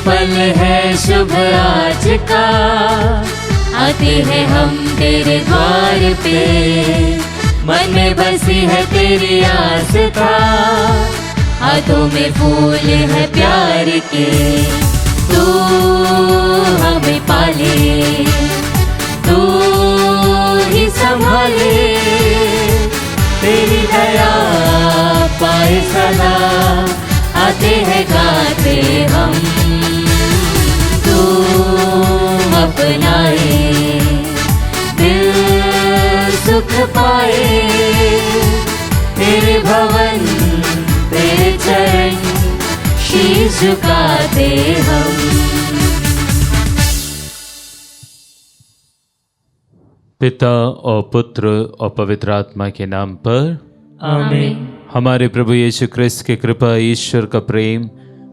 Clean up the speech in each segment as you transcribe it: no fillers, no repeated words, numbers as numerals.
पल है शुभ आज का, आते हैं हम तेरे द्वार पे। मन में बसी है तेरी आस्था, हाथों में फूल है प्यार के। तू हमें पाले, तू ही संभाले, तेरी दया पाए सदा, आते हैं गाते हम। तू अपनाए, दिल सुख पाए, तेरे भवन तेरे चरण शीश झुकाते हम। पिता और पुत्र और पवित्र आत्मा के नाम पर आमीन। हमारे प्रभु यीशु क्रिस्त की कृपा, ईश्वर का प्रेम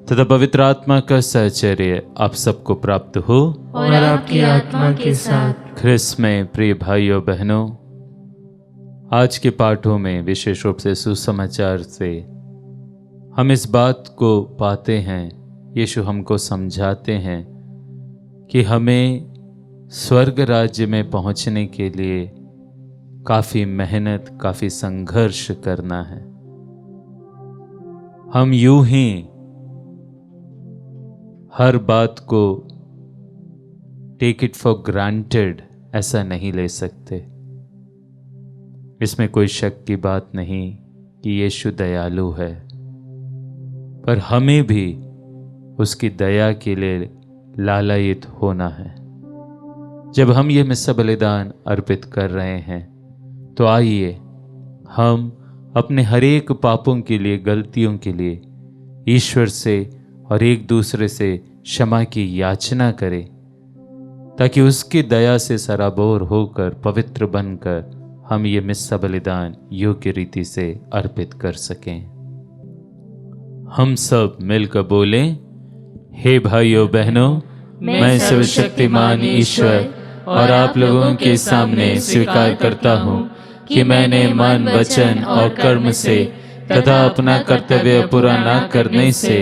तथा पवित्र आत्मा का सहचर्य आप सबको प्राप्त हो और आपकी आत्मा के साथ। क्रिस्त में प्रिय भाइयों बहनों, आज के पाठों में विशेष रूप से सुसमाचार से हम इस बात को पाते हैं, यीशु हमको समझाते हैं कि हमें स्वर्ग राज्य में पहुंचने के लिए काफ़ी मेहनत, काफ़ी संघर्ष करना है। हम यूं ही हर बात को टेक इट फॉर ग्रांटेड ऐसा नहीं ले सकते। इसमें कोई शक की बात नहीं कि यीशु दयालु है, पर हमें भी उसकी दया के लिए लालायित होना है। जब हम ये मिस्सा बलिदान अर्पित कर रहे हैं तो आइए हम अपने हर एक पापों के लिए, गलतियों के लिए ईश्वर से और एक दूसरे से क्षमा की याचना करें, ताकि उसकी दया से सराबोर होकर, पवित्र बनकर हम ये मिस्सा बलिदान योग्य रीति से अर्पित कर सकें। हम सब मिलकर बोलें, हे भाइयों बहनों, मैं सर्वशक्तिमान ईश्वर और आप लोगों के सामने स्वीकार करता हूँ कि मैंने मन, वचन और कर्म से तथा अपना कर्तव्य पूरा न करने से,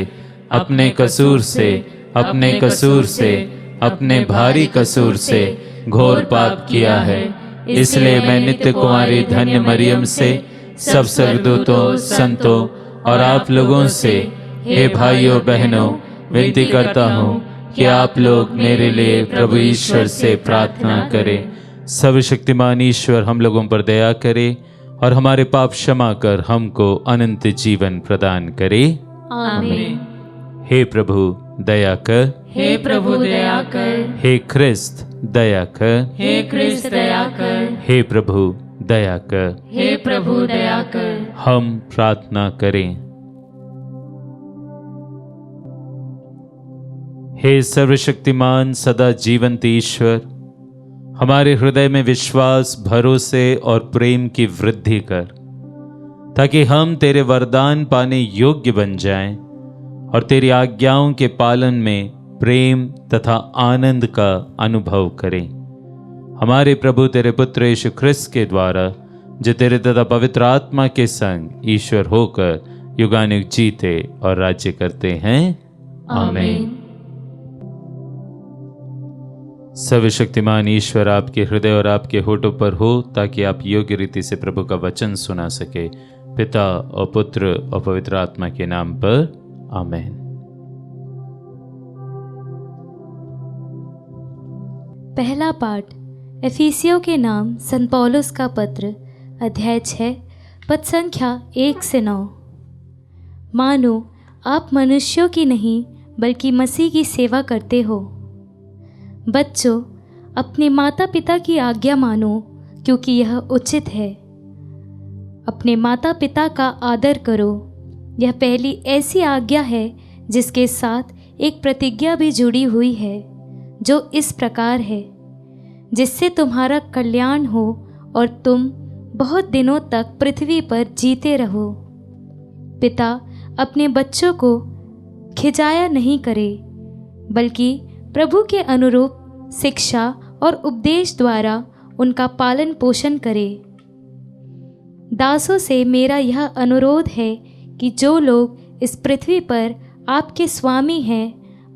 अपने कसूर से, अपने भारी कसूर से घोर पाप किया है। इसलिए मैं नित्य कुमारी धन्य मरियम से, सब स्वर्गदूतों, संतों और आप लोगों से, हे भाइयों बहनों, विनती करता हूँ कि आप लोग मेरे लिए प्रभु ईश्वर से प्रार्थना करें। सर्वशक्तिमान ईश्वर हम लोगों पर दया करे और हमारे पाप क्षमा कर हमको अनंत जीवन प्रदान करे। आमीन। हे प्रभु दया कर, हे प्रभु दया कर, हे ख्रिस्त दया कर, हे क्रिस्त दया कर, हे प्रभु दया कर। हे प्रभु दया कर। हम प्रार्थना करें। हे सर्वशक्तिमान सदा जीवंत ईश्वर, हमारे हृदय में विश्वास, भरोसे और प्रेम की वृद्धि कर, ताकि हम तेरे वरदान पाने योग्य बन जाएं और तेरी आज्ञाओं के पालन में प्रेम तथा आनंद का अनुभव करें। हमारे प्रभु तेरे पुत्र यीशु ख्रिस्त के द्वारा, जो तेरे तथा पवित्र आत्मा के संग ईश्वर होकर युगानुग जीते और राज्य करते हैं। आमीन। सर्वशक्तिमान ईश्वर आपके हृदय और आपके होठों पर हो, ताकि आप योग्य रीति से प्रभु का वचन सुना सके। पिता और पुत्र और पवित्र आत्मा के नाम पर आमीन। पहला पाठ एफिसियों के नाम संत पौलुस का पत्र, अध्याय 6, पद संख्या 1 से 9। मानो आप मनुष्यों की नहीं बल्कि मसीह की सेवा करते हो। बच्चों, अपने माता पिता की आज्ञा मानो, क्योंकि यह उचित है। अपने माता पिता का आदर करो। यह पहली ऐसी आज्ञा है जिसके साथ एक प्रतिज्ञा भी जुड़ी हुई है, जो इस प्रकार है, जिससे तुम्हारा कल्याण हो और तुम बहुत दिनों तक पृथ्वी पर जीते रहो। पिता अपने बच्चों को खिजाया नहीं करे, बल्कि प्रभु के अनुरूप शिक्षा और उपदेश द्वारा उनका पालन पोषण करे। दासों से मेरा यह अनुरोध है कि जो लोग इस पृथ्वी पर आपके स्वामी हैं,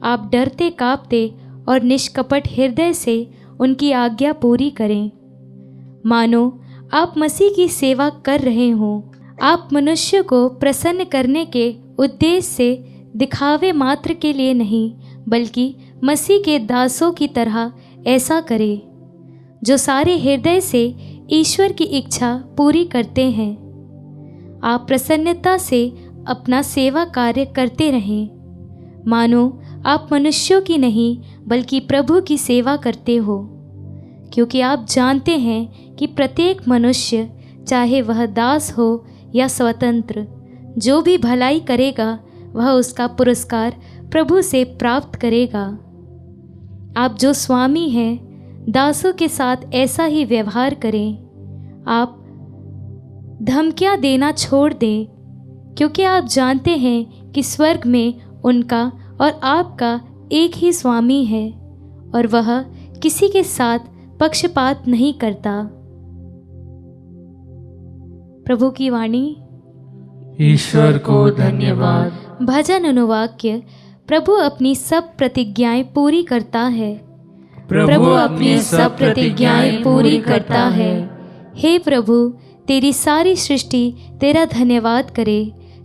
आप डरते कांपते और निष्कपट हृदय से उनकी आज्ञा पूरी करें, मानो आप मसीह की सेवा कर रहे हों। आप मनुष्य को प्रसन्न करने के उद्देश्य से दिखावे मात्र के लिए नहीं, बल्कि मसीह के दासों की तरह ऐसा करें, जो सारे हृदय से ईश्वर की इच्छा पूरी करते हैं। आप प्रसन्नता से अपना सेवा कार्य करते रहें, मानो आप मनुष्यों की नहीं बल्कि प्रभु की सेवा करते हो, क्योंकि आप जानते हैं कि प्रत्येक मनुष्य, चाहे वह दास हो या स्वतंत्र, जो भी भलाई करेगा वह उसका पुरस्कार प्रभु से प्राप्त करेगा। आप जो स्वामी हैं, दासों के साथ ऐसा ही व्यवहार करें। आप धमकियां देना छोड़ दें, क्योंकि आप जानते हैं कि स्वर्ग में उनका और आपका एक ही स्वामी है और वह किसी के साथ पक्षपात नहीं करता। प्रभु की वाणी। ईश्वर को धन्यवाद। भजन अनुवाक्य। प्रभु अपनी सब प्रतिज्ञाएं पूरी करता है। प्रभु अपनी सब प्रतिज्ञाएं पूरी करता है। हे प्रभु, तेरी सारी सृष्टि तेरा धन्यवाद करे।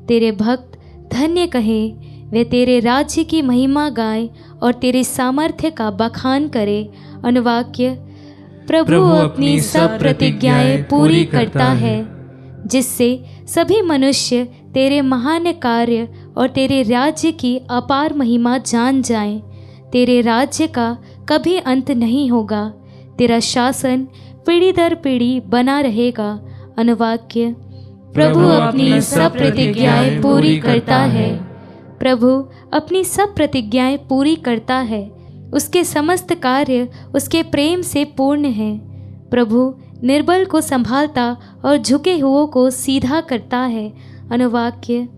तेरे भक्त धन्य कहे, वे तेरे राज्य की महिमा गाएं और तेरे सामर्थ्य का बखान करे। अनुवाक्य। प्रभु अपनी सब प्रतिज्ञाएं पूरी करता है, जिससे सभी मनुष्य तेरे महान कार्य और तेरे राज्य की अपार महिमा जान जाएं। तेरे राज्य का कभी अंत नहीं होगा, तेरा शासन पीढ़ी दर पीढ़ी बना रहेगा। अनुवाक्य। प्रभु अपनी सब प्रतिज्ञाएं पूरी करता है। प्रभु अपनी सब प्रतिज्ञाएं पूरी करता है। उसके समस्त कार्य उसके प्रेम से पूर्ण हैं। प्रभु निर्बल को संभालता और झुके हुओं को सीधा करता है। अनुवाक्य।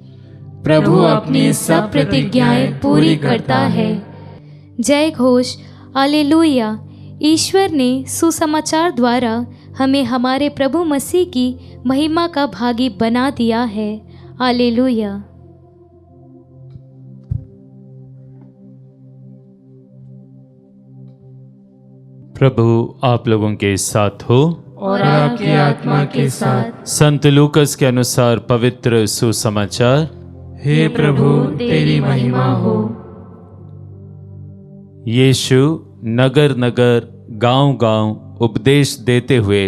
प्रभु अपनी सब प्रतिज्ञाएं पूरी करता है। जय घोष। हालेलुया। ईश्वर ने सुसमाचार द्वारा हमें हमारे प्रभु मसीह की महिमा का भागी बना दिया है। हालेलुया। प्रभु आप लोगों के साथ हो और आपकी आत्मा के साथ। संत लूकस के अनुसार पवित्र सुसमाचार। हे प्रभु तेरी महिमा हो। यीशु नगर नगर गांव गांव उपदेश देते हुए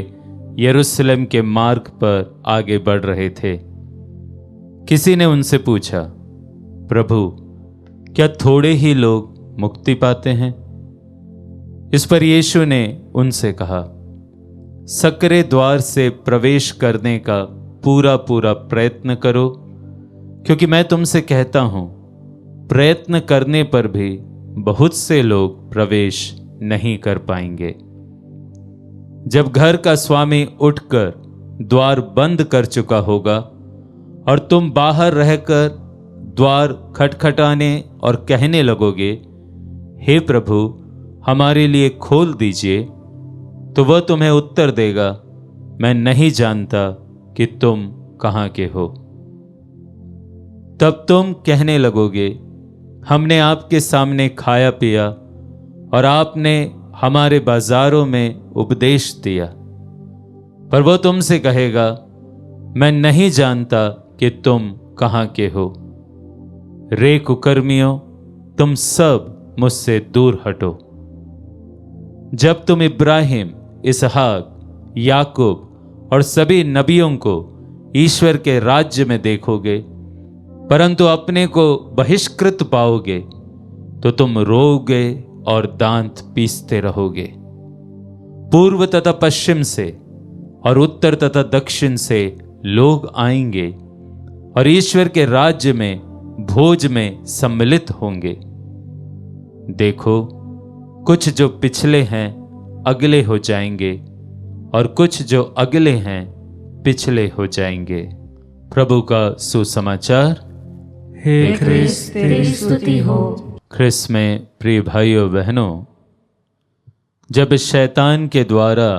यरूशलेम के मार्ग पर आगे बढ़ रहे थे। किसी ने उनसे पूछा, प्रभु क्या थोड़े ही लोग मुक्ति पाते हैं? इस पर यीशु ने उनसे कहा, सकरे द्वार से प्रवेश करने का पूरा पूरा प्रयत्न करो, क्योंकि मैं तुमसे कहता हूं, प्रयत्न करने पर भी बहुत से लोग प्रवेश नहीं कर पाएंगे। जब घर का स्वामी उठकर द्वार बंद कर चुका होगा और तुम बाहर रहकर द्वार खटखटाने और कहने लगोगे, हे प्रभु हमारे लिए खोल दीजिए, तो वह तुम्हें उत्तर देगा, मैं नहीं जानता कि तुम कहां के हो। तब तुम कहने लगोगे, हमने आपके सामने खाया पिया और आपने हमारे बाजारों में उपदेश दिया। पर वह तुमसे कहेगा, मैं नहीं जानता कि तुम कहां के हो। रे कुकर्मियों, तुम सब मुझसे दूर हटो। जब तुम इब्राहिम, इसहाक, याकूब और सभी नबियों को ईश्वर के राज्य में देखोगे, परंतु अपने को बहिष्कृत पाओगे, तो तुम रोओगे और दांत पीसते रहोगे। पूर्व तथा पश्चिम से और उत्तर तथा दक्षिण से लोग आएंगे और ईश्वर के राज्य में भोज में सम्मिलित होंगे। देखो, कुछ जो पिछले हैं अगले हो जाएंगे और कुछ जो अगले हैं पिछले हो जाएंगे। प्रभु का सुसमाचार। हे ख्रिस्त तेरी स्तुति हो। ख्रिस्त में प्रिय भाइयों बहनों, जब शैतान के द्वारा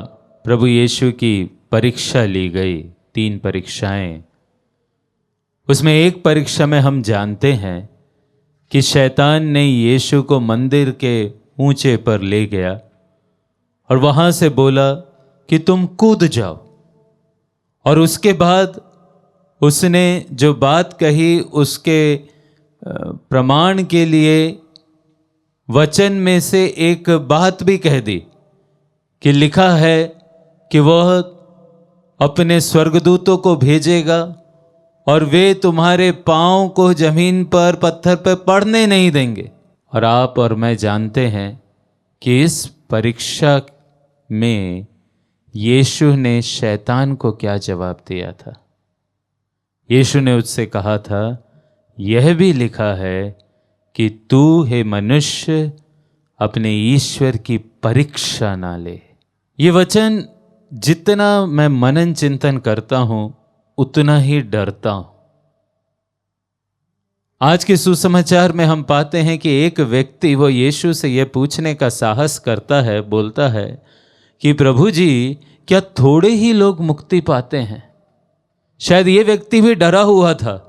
प्रभु यीशु की परीक्षा ली गई, 3 परीक्षाएं, उसमें एक परीक्षा में हम जानते हैं कि शैतान ने यीशु को मंदिर के ऊंचे पर ले गया और वहां से बोला कि तुम कूद जाओ। और उसके बाद उसने जो बात कही उसके प्रमाण के लिए वचन में से एक बात भी कह दी कि लिखा है कि वह अपने स्वर्गदूतों को भेजेगा और वे तुम्हारे पांव को जमीन पर पत्थर पर पड़ने नहीं देंगे। और आप और मैं जानते हैं कि इस परीक्षा में यीशु ने शैतान को क्या जवाब दिया था। यीशु ने उससे कहा था, यह भी लिखा है कि तू हे मनुष्य अपने ईश्वर की परीक्षा ना ले। ये वचन जितना मैं मनन चिंतन करता हूं उतना ही डरता हूं। आज के सुसमाचार में हम पाते हैं कि एक व्यक्ति वो यीशु से यह पूछने का साहस करता है, बोलता है कि प्रभु जी क्या थोड़े ही लोग मुक्ति पाते हैं। शायद ये व्यक्ति भी डरा हुआ था।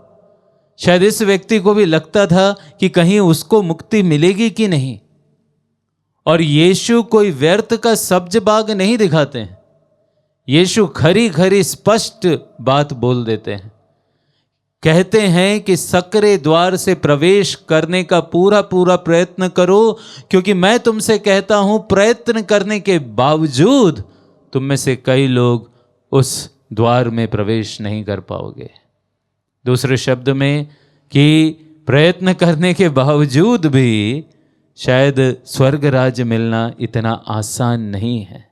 शायद इस व्यक्ति को भी लगता था कि कहीं उसको मुक्ति मिलेगी कि नहीं। और यीशु कोई व्यर्थ का सब्ज बाग नहीं दिखाते हैं। यीशु खरी खरी स्पष्ट बात बोल देते हैं। कहते हैं कि सकरे द्वार से प्रवेश करने का पूरा पूरा प्रयत्न करो, क्योंकि मैं तुमसे कहता हूं प्रयत्न करने के बावजूद तुम में से कई लोग उस द्वार में प्रवेश नहीं कर पाओगे। दूसरे शब्द में कि प्रयत्न करने के बावजूद भी शायद स्वर्ग राज्य मिलना इतना आसान नहीं है।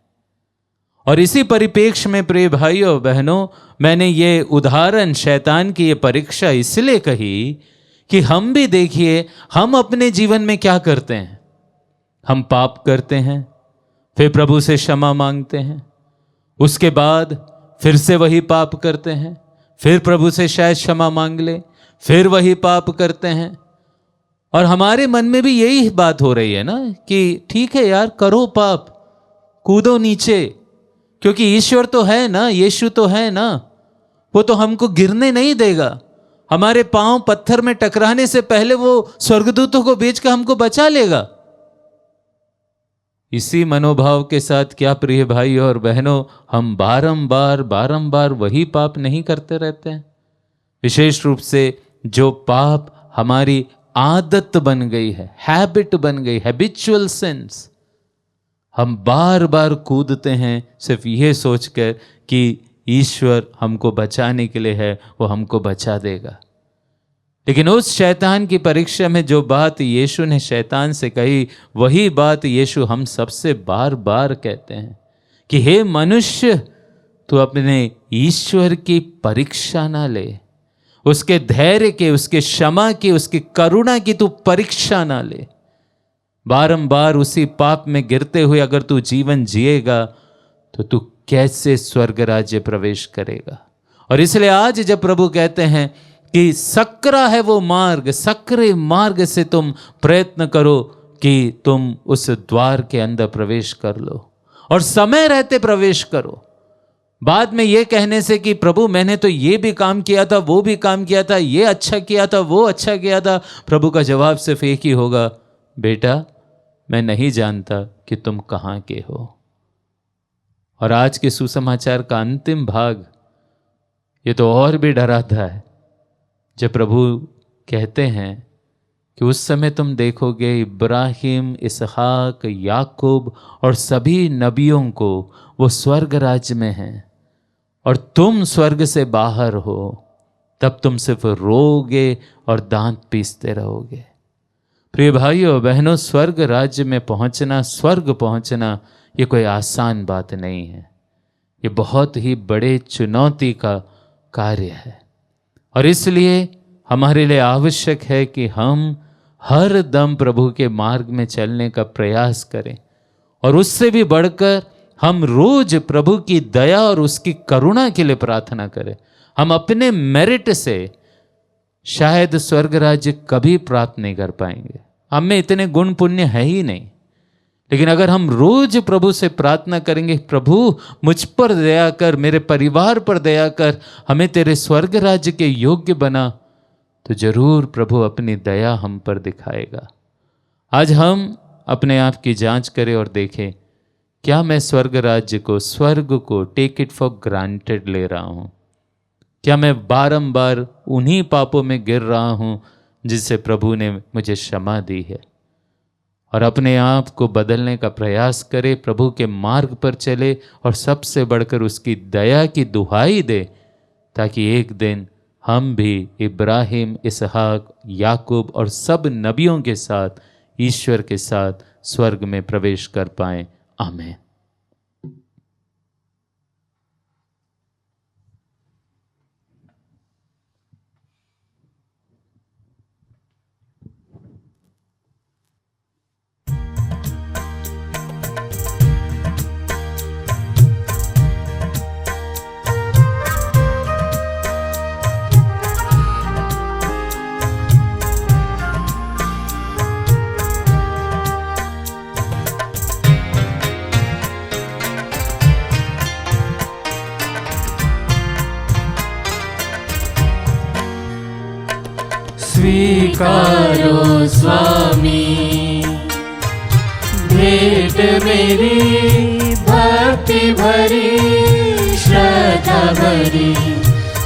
और इसी परिप्रेक्ष्य में प्रिय भाइयों और बहनों, मैंने ये उदाहरण शैतान की ये परीक्षा इसलिए कही कि हम भी देखिए हम अपने जीवन में क्या करते हैं। हम पाप करते हैं, फिर प्रभु से क्षमा मांगते हैं, उसके बाद फिर से वही पाप करते हैं, फिर प्रभु से शायद क्षमा मांग ले, फिर वही पाप करते हैं। और हमारे मन में भी यही बात हो रही है ना कि ठीक है यार, करो पाप, कूदो नीचे, क्योंकि ईश्वर तो है ना, यीशु तो है ना, वो तो हमको गिरने नहीं देगा। हमारे पांव पत्थर में टकराने से पहले वो स्वर्गदूतों को भेजकर हमको बचा लेगा। इसी मनोभाव के साथ क्या प्रिय भाई और बहनों, हम बारंबार वही पाप नहीं करते रहते हैं। विशेष रूप से जो पाप हमारी आदत बन गई है, हैबिट बन गई, हैबिचुअल सिंस, हम बार बार कूदते हैं सिर्फ ये सोचकर कि ईश्वर हमको बचाने के लिए है, वो हमको बचा देगा। लेकिन उस शैतान की परीक्षा में जो बात यीशु ने शैतान से कही, वही बात यीशु हम सबसे बार बार कहते हैं कि हे मनुष्य, तू अपने ईश्वर की परीक्षा ना ले, उसके धैर्य के, उसके क्षमा की, उसकी करुणा की तू परीक्षा ना ले। बारंबार उसी पाप में गिरते हुए अगर तू जीवन जिएगा तो तू कैसे स्वर्ग राज्य प्रवेश करेगा। और इसलिए आज जब प्रभु कहते हैं कि सकरा है वो मार्ग, सकरे मार्ग से तुम प्रयत्न करो कि तुम उस द्वार के अंदर प्रवेश कर लो और समय रहते प्रवेश करो। बाद में ये कहने से कि प्रभु मैंने तो ये भी काम किया था, वो भी काम किया था, ये अच्छा किया था, वो अच्छा किया था, प्रभु का जवाब सिर्फ एक ही होगा, बेटा मैं नहीं जानता कि तुम कहाँ के हो। और आज के सुसमाचार का अंतिम भाग ये तो और भी डराता है, जब प्रभु कहते हैं कि उस समय तुम देखोगे इब्राहिम, इसहाक, याकूब और सभी नबियों को वो स्वर्ग राज्य में हैं और तुम स्वर्ग से बाहर हो, तब तुम सिर्फ रोओगे और दांत पीसते रहोगे। प्रिय भाइयों बहनों, स्वर्ग राज्य में पहुंचना, स्वर्ग पहुंचना ये कोई आसान बात नहीं है। ये बहुत ही बड़े चुनौती का कार्य है और इसलिए हमारे लिए आवश्यक है कि हम हर दम प्रभु के मार्ग में चलने का प्रयास करें और उससे भी बढ़कर हम रोज प्रभु की दया और उसकी करुणा के लिए प्रार्थना करें। हम अपने मेरिट से शायद स्वर्ग राज्य कभी प्राप्त नहीं कर पाएंगे, हम में इतने गुण पुण्य है ही नहीं। लेकिन अगर हम रोज प्रभु से प्रार्थना करेंगे, प्रभु मुझ पर दया कर, मेरे परिवार पर दया कर, हमें तेरे स्वर्ग राज्य के योग्य बना, तो जरूर प्रभु अपनी दया हम पर दिखाएगा। आज हम अपने आप की जांच करें और देखें, क्या मैं स्वर्ग राज्य को, स्वर्ग को टेक इट फॉर ग्रांटेड ले रहा हूं? क्या मैं बारंबार उन्हीं पापों में गिर रहा हूं जिससे प्रभु ने मुझे क्षमा दी है? और अपने आप को बदलने का प्रयास करे, प्रभु के मार्ग पर चले और सबसे बढ़कर उसकी दया की दुहाई दे, ताकि एक दिन हम भी इब्राहिम, इसहाक, याकूब और सब नबियों के साथ, ईश्वर के साथ स्वर्ग में प्रवेश कर पाएं। आमीन। स्वीकारो स्वामी भेंट मेरी, भक्ति भरी श्रद्धा भरी।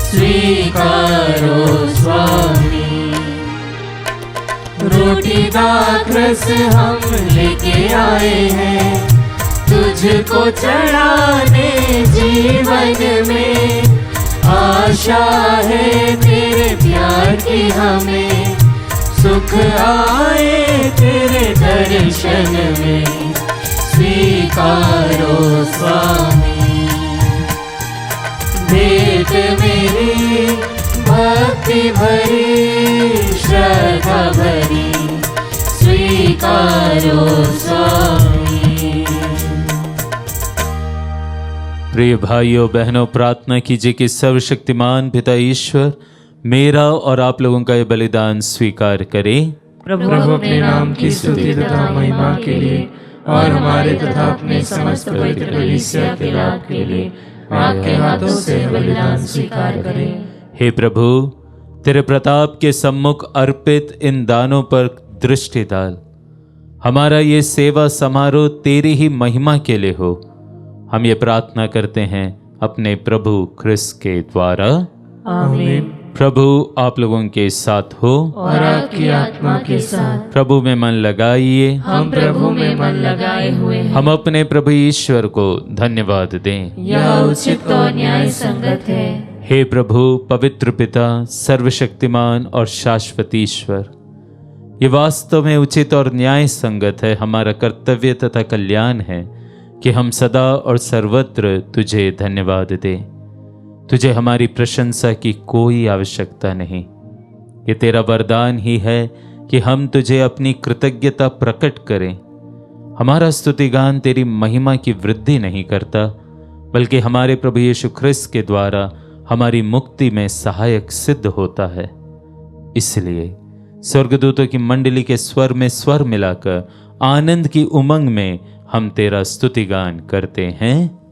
स्वीकारो स्वामी, रोटी दाखरस हम लेके आए हैं तुझको चढ़ाने। जीवन में आशा है तेरे प्यार की हमें, सुख आए तेरे दर्शन में। स्वीकारो स्वामी भेंट मेरी, भक्ति भरी श्रद्धा भरी। स्वीकारो स्वामी। प्रिय भाइयों बहनों, प्रार्थना कीजिए कि सर्वशक्तिमान पिता ईश्वर मेरा और आप लोगों का ये बलिदान स्वीकार करे। प्रभु अपने नाम की स्तुति तथा महिमा के लिए और हमारे तथा अपने समस्त पवित्र कलीसिया के लाभ के लिए आपके हाथों से बलिदान स्वीकार करें। हे प्रभु, तेरे प्रताप के सम्मुख अर्पित इन दानों पर दृष्टि डाल। हमारा ये सेवा समारोह तेरी ही महिमा के लिए हो। हम ये प्रार्थना करते हैं अपने प्रभु ख्रिस्त के द्वारा। आमीन। प्रभु आप लोगों के साथ हो और आपकी आत्मा के साथ। प्रभु में मन लगाइए। हम प्रभु में मन लगाए हुए हैं। हम अपने प्रभु ईश्वर को धन्यवाद दें। यह उचित और न्याय संगत है। हे प्रभु, पवित्र पिता, सर्वशक्तिमान और शाश्वत ईश्वर, ये वास्तव में उचित और न्याय संगत है, हमारा कर्तव्य तथा कल्याण है कि हम सदा और सर्वत्र तुझे धन्यवाद दें। तुझे हमारी प्रशंसा की कोई आवश्यकता नहीं। ये तेरा वरदान ही है कि हम तुझे अपनी कृतज्ञता प्रकट करें। हमारा स्तुतिगान तेरी महिमा की वृद्धि नहीं करता, बल्कि हमारे प्रभु यीशु ख्रिस्त के द्वारा हमारी मुक्ति में सहायक सिद्ध होता है। इसलिए स्वर्गदूतों की मंडली के स्वर में स्वर मिलाकर आनंद की उमंग में हम तेरा स्तुतिगान करते हैं।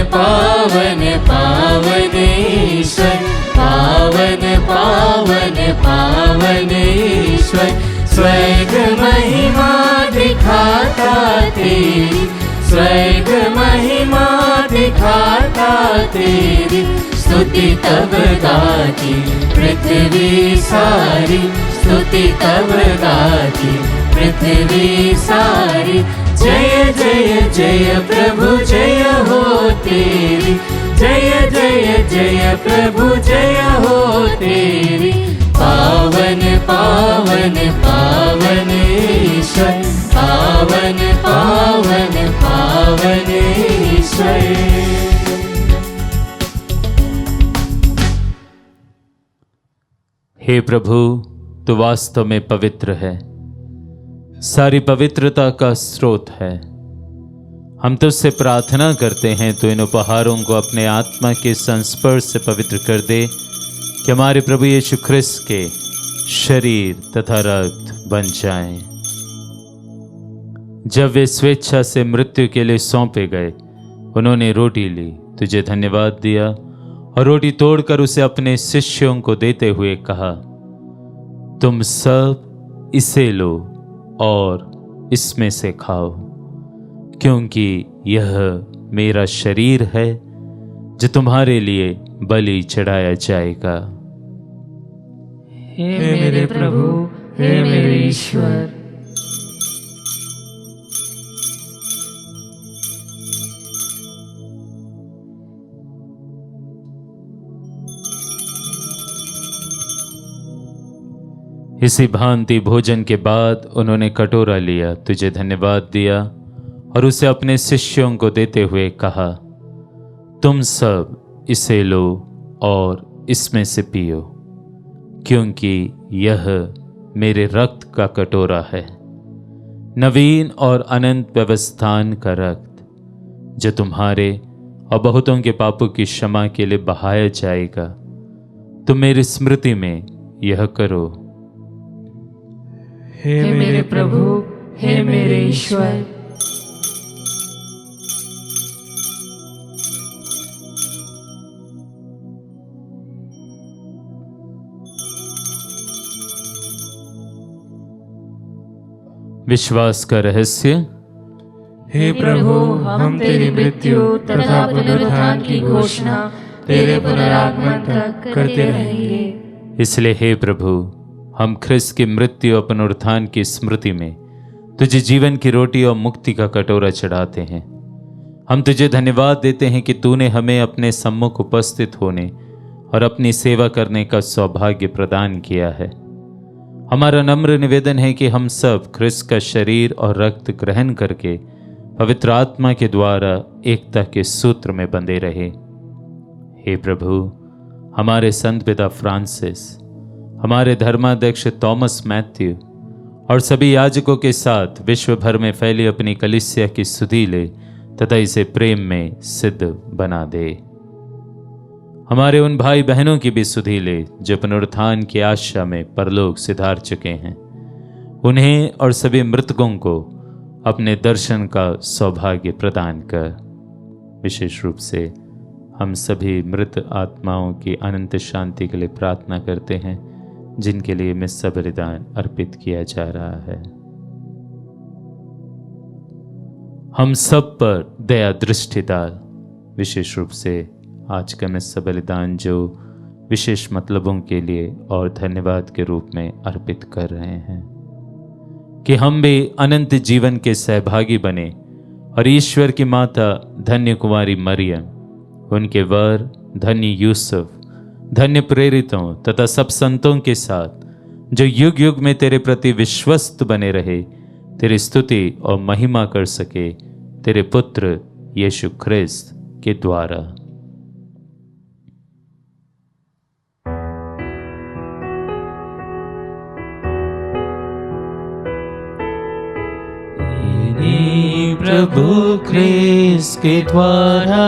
पावन पावन ईश्वर, पावन पावन पावन ईश्वर, स्वर्ग महिमा दिखाता तेरी, स्वर्ग महिमा दिखाता तेरी। स्तुति तब गाती पृथ्वी सारी, स्तुति तब गाती पृथ्वी सारी। जय जय जय प्रभु जय हो तेरी, जय जय जय प्रभु जय हो तेरी। पावन पावन पावन ईश्वर, पावन पावन पावन ईश्वर। हे प्रभु, तू वास्तव में पवित्र है, सारी पवित्रता का स्रोत है। हम तुझसे प्रार्थना करते हैं तो इन उपहारों को अपने आत्मा के संस्पर्श से पवित्र कर दे कि हमारे प्रभु यीशु ख्रिस्त के शरीर तथा रक्त बन जाएं। जब वे स्वेच्छा से मृत्यु के लिए सौंपे गए, उन्होंने रोटी ली, तुझे धन्यवाद दिया और रोटी तोड़कर उसे अपने शिष्यों को देते हुए कहा, तुम सब इसे लो और इसमें से खाओ, क्योंकि यह मेरा शरीर है जो तुम्हारे लिए बलि चढ़ाया जाएगा। हे मेरे प्रभु, हे मेरे ईश्वर। इसी भांति भोजन के बाद उन्होंने कटोरा लिया, तुझे धन्यवाद दिया और उसे अपने शिष्यों को देते हुए कहा, तुम सब इसे लो और इसमें से पियो, क्योंकि यह मेरे रक्त का कटोरा है, नवीन और अनंत व्यवस्थान का रक्त, जो तुम्हारे और बहुतों के पापों की क्षमा के लिए बहाया जाएगा। तुम मेरी स्मृति में यह करो। हे मेरे प्रभु, हे मेरे ईश्वर। विश्वास का रहस्य। हे प्रभु, हम तेरी मृत्यु तथा पुनरुत्थान की घोषणा तेरे पुनरागमन तक करते रहेंगे। इसलिए हे प्रभु, हम ख्रिस्त की मृत्यु और पुनरुत्थान की स्मृति में तुझे जीवन की रोटी और मुक्ति का कटोरा चढ़ाते हैं। हम तुझे धन्यवाद देते हैं कि तूने हमें अपने सम्मुख उपस्थित होने और अपनी सेवा करने का सौभाग्य प्रदान किया है। हमारा नम्र निवेदन है कि हम सब ख्रिस्त का शरीर और रक्त ग्रहण करके पवित्र आत्मा के द्वारा एकता के सूत्र में बंधे रहे। हे प्रभु, हमारे संत पिता फ्रांसिस, हमारे धर्माध्यक्ष थॉमस मैथ्यू और सभी याजकों के साथ विश्व भर में फैली अपनी कलीसिया की सुधि ले तथा इसे प्रेम में सिद्ध बना दे। हमारे उन भाई बहनों की भी सुधि ले जो पुनरुत्थान की आशा में परलोक सिधार चुके हैं। उन्हें और सभी मृतकों को अपने दर्शन का सौभाग्य प्रदान कर। विशेष रूप से हम सभी मृत आत्माओं की अनंत शांति के लिए प्रार्थना करते हैं, जिनके लिए मिस्सा बलिदान अर्पित किया जा रहा है। हम सब पर दया दृष्टि डाल। विशेष रूप से आज का मिस्सा बलिदान जो विशेष मतलबों के लिए और धन्यवाद के रूप में अर्पित कर रहे हैं, कि हम भी अनंत जीवन के सहभागी बने और ईश्वर की माता धन्य कुमारी मरियम, उनके वर धन्य यूसुफ, धन्य प्रेरितों तथा सब संतों के साथ जो युग युग में तेरे प्रति विश्वस्त बने रहे, तेरी स्तुति और महिमा कर सके तेरे पुत्र यीशु ख्रिस्त के द्वारा। प्रभु ख्रिस्त के द्वारा,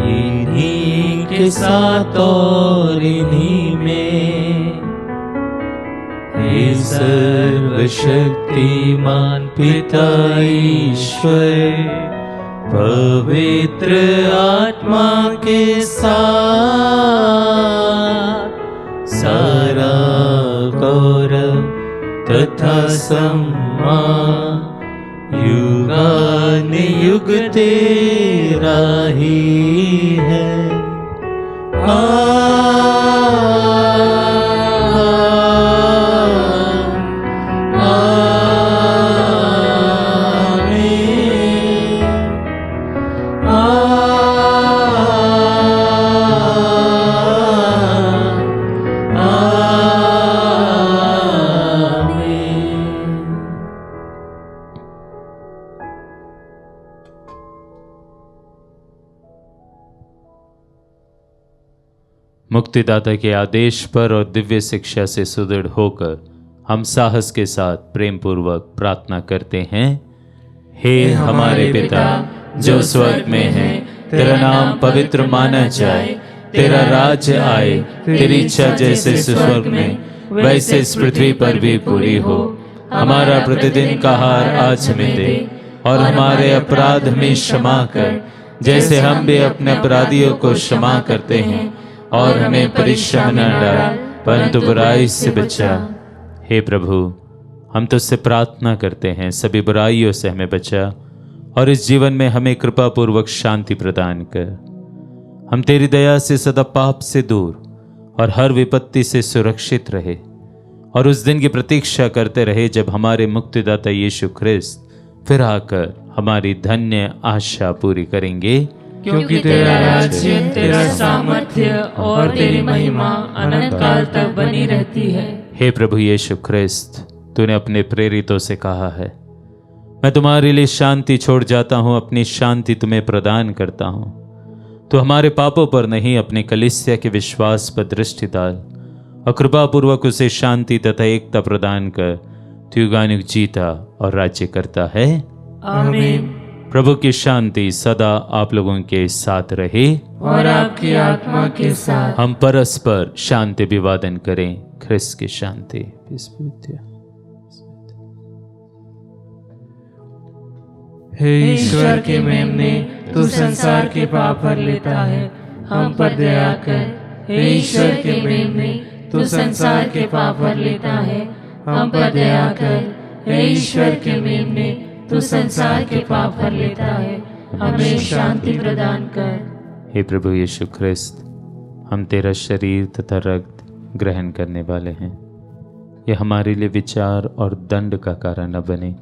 इन्हीं के साथ और इन्हीं में, हे सर्वशक्तिमान पिता ईश्वर, पवित्र आत्मा के साथ सारा गौरव तथा सम्मान युगानुयुग तेरा ही है। मुक्तिदाता के आदेश पर और दिव्य शिक्षा से सुदृढ़ होकर हम साहस के साथ प्रेम पूर्वक प्रार्थना करते हैं। हे हमारे पिता जो स्वर्ग में है, तेरा नाम पवित्र माना जाए, तेरा राज्य आए, तेरी इच्छा जैसे स्वर्ग में वैसे इस पृथ्वी पर भी पूरी हो। हमारा प्रतिदिन का आहार आज हमें दे, और हमारे अपराध हमें क्षमा कर, जैसे हम भी अपने अपराधियों को क्षमा करते हैं, और हमें परीक्षा में न डाल, परंतु बुराई से बचा। हे प्रभु, हम तुझसे प्रार्थना करते हैं, सभी बुराइयों से हमें बचा, और इस जीवन में हमें कृपा पूर्वक शांति प्रदान कर। हम तेरी दया से सदा पाप से दूर और हर विपत्ति से सुरक्षित रहे, और उस दिन की प्रतीक्षा करते रहे जब हमारे मुक्तिदाता यीशु ख्रिस्त फिर आकर हमारी धन्य आशा पूरी करेंगे। क्योंकि तेरा राज्य, तेरा सामर्थ्य और तेरी महिमा अनंत काल तक बनी रहती है। हे प्रभु यीशु ख्रिस्त, तूने अपने प्रेरितों से कहा है, मैं तुम्हारे लिए शांति छोड़ जाता हूँ, अपनी शांति तुम्हें प्रदान करता हूँ। तो हमारे पापों पर नहीं, अपने कलीसिया के विश्वास पर दृष्टि डाल, और कृपा पूर्वक उसे शांति तथा एकता प्रदान कर, तू युगानुग जीता और राज्य करता है। आमीन। प्रभु की शांति सदा आप लोगों के साथ रहे, और आपकी आत्मा के साथ। हम परस्पर शांति अभिवादन करें। ख्रिस्त की शांति। हे ईश्वर के मेमने, तू संसार के पाप भर लेता है, हम पर दया कर। हे ईश्वर के मेमने, तू संसार के पाप भर लेता है, हम पर दया कर। हे ईश्वर के मेमने, तू संसार के पाप भर लेता है, हमें शांति प्रदान कर। हे प्रभु यीशु ख्रिस्त, हम तेरा शरीर तथा रक्त ग्रहण करने वाले हैं। यह हमारे लिए विचार और दंड का कारण न बने,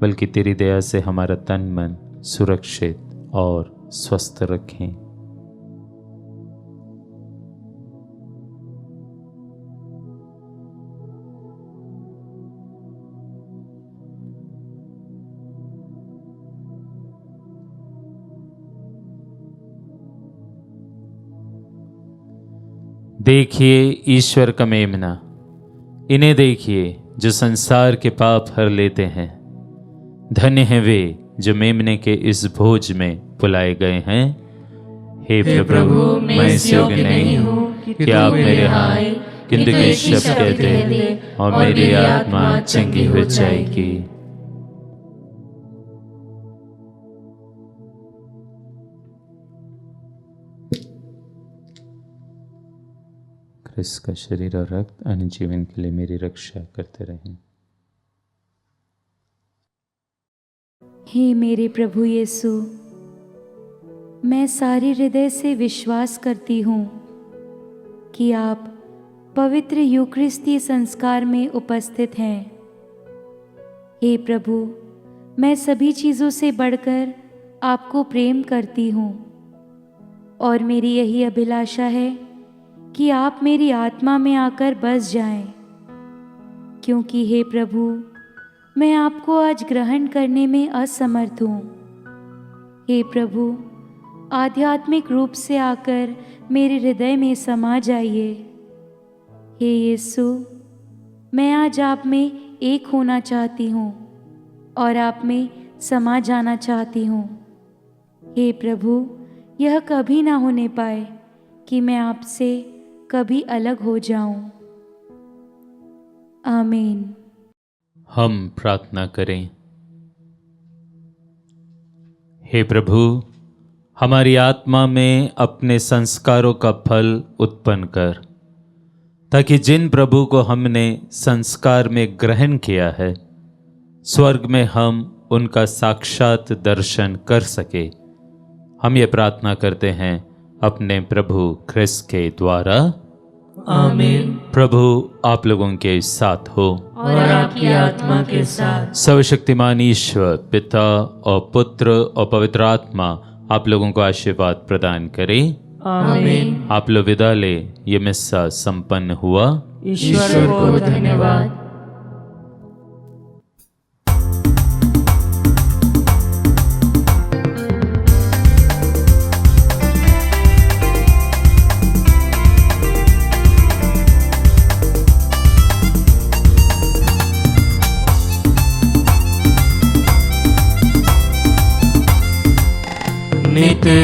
बल्कि तेरी दया से हमारा तन मन सुरक्षित और स्वस्थ रखें। देखिए ईश्वर का मेमना, इन्हें देखिए जो संसार के पाप हर लेते हैं। धन्य हैं वे जो मेमने के इस भोज में बुलाए गए हैं। हे प्रभु, मैं इस योग्य नहीं हूँ कि आप मेरे आए, किंतु एक शब्द कहते हैं और मेरी आत्मा चंगी हो जाएगी। ख्रिस्त का शरीर और रक्त अन्य जीवन के लिए मेरी रक्षा करते रहें। हे मेरे प्रभु यीशु, मैं सारे हृदय से विश्वास करती हूँ कि आप पवित्र यूकरिस्ती संस्कार में उपस्थित हैं। हे प्रभु, मैं सभी चीज़ों से बढ़कर आपको प्रेम करती हूँ, और मेरी यही अभिलाषा है कि आप मेरी आत्मा में आकर बस जाएं, क्योंकि हे प्रभु, मैं आपको आज ग्रहण करने में असमर्थ हूँ। हे प्रभु, आध्यात्मिक रूप से आकर मेरे हृदय में समा जाइए। हे यीशु, मैं आज आप में एक होना चाहती हूँ और आप में समा जाना चाहती हूँ। हे प्रभु, यह कभी ना होने पाए कि मैं आपसे कभी अलग हो जाऊं। आमीन। हम प्रार्थना करें। हे प्रभु, हमारी आत्मा में अपने संस्कारों का फल उत्पन्न कर, ताकि जिन प्रभु को हमने संस्कार में ग्रहण किया है, स्वर्ग में हम उनका साक्षात दर्शन कर सके। हम ये प्रार्थना करते हैं अपने प्रभु ख्रिस्त के द्वारा। आमीन। प्रभु आप लोगों के साथ हो, और आपकी आत्मा के साथ। सर्वशक्तिमान ईश्वर पिता और पुत्र और पवित्र आत्मा आप लोगों को आशीर्वाद प्रदान करे। आमीन। आप लोग विदा ले। ये मिस्सा संपन्न हुआ। ईश्वर को धन्यवाद।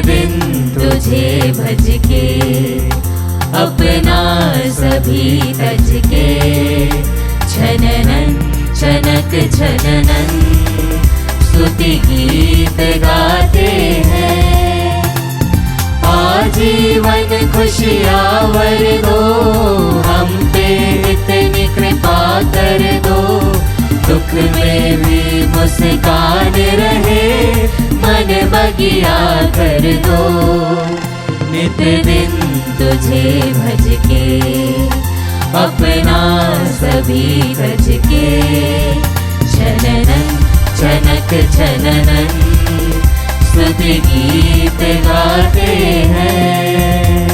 दिन तुझे भज के, अपना सभी तज के, छननन छनक छननन स्तुति गीत गाते हैं। आजीवन खुशियाँ वर दो, हम पे इतनी कृपा कर दो, दुख में भी मुस्कान रहे, मन बगिया कर दो। नित दिन तुझे भज के, अपना सभी तज के, छननन छनक छननन स्तुति गीत गाते हैं।